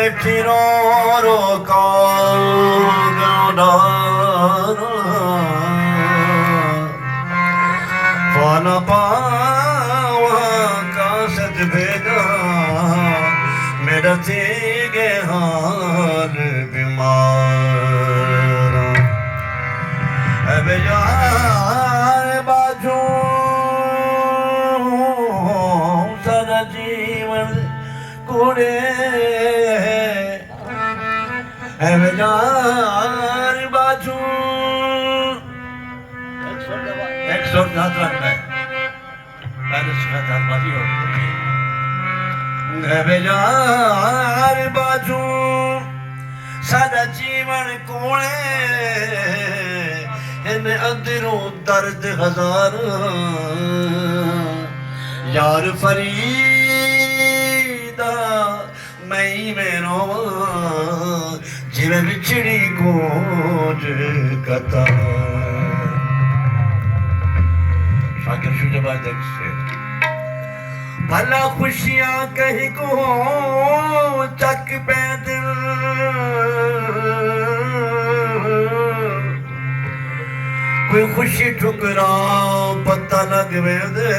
بیٹھی رو رو فانا پاوا کاسد بھیجا میرا تیگے حال بیمار اے بیار باجو سارا جیون کوڑے اے بیار باجو ایک سور دھات رکھنا ہے پہلے سکھاتا بازی ہوتی اے بیار باجو سارا جیون کوڑے ان اندروں درد ہزار یار فریدہ میں میرو جیوے بچڑی گونج کتا شاکر شجہ بات ایک سے بھلا خوشیاں کہیں کو چک پہ دل کوئی خوشی ٹھکرا پتہ لگ دے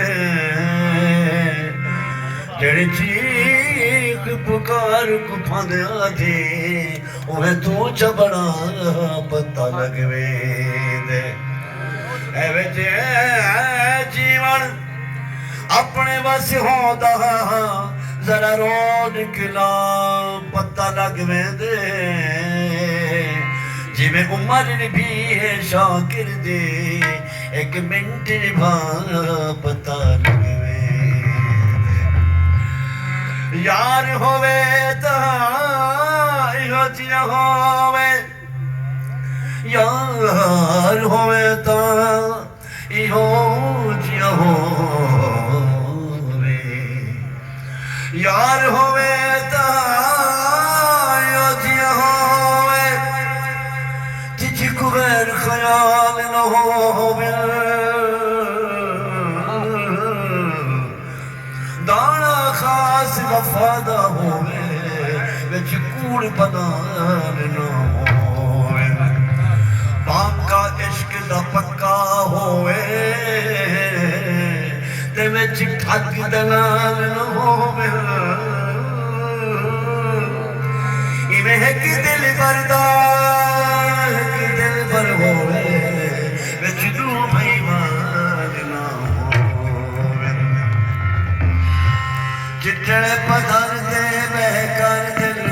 جڑی چیخ پکار کو پھاندیا دے اوہ تو چبڑا پتہ لگ دے اے وجہ جیون اپنے بس ہوتا ذرا رو نکلا پتہ لگ دے جی میں عمر بھی ہے شاکر دے ایک منٹ نبھا پتہ لگوے یار ہوئے تا ایہو جیا ہوئے یار ہوئے تا ایہو جیا ہوئے یار ہوئے تا ایہو جیا ہوئے غیر خیال نہ ہووے دانا خاص وفادہ ہووے وچ کوڑ بدان نہ ہووے پاکا عشق دا پکا ہووے تے وچ ٹھگ دلال نہ ہووے ایویں ایک دل بردار دل پر ہوئے وچ دو بھائیوان نہ ہوئے جتنے پدھر دے بہکر دل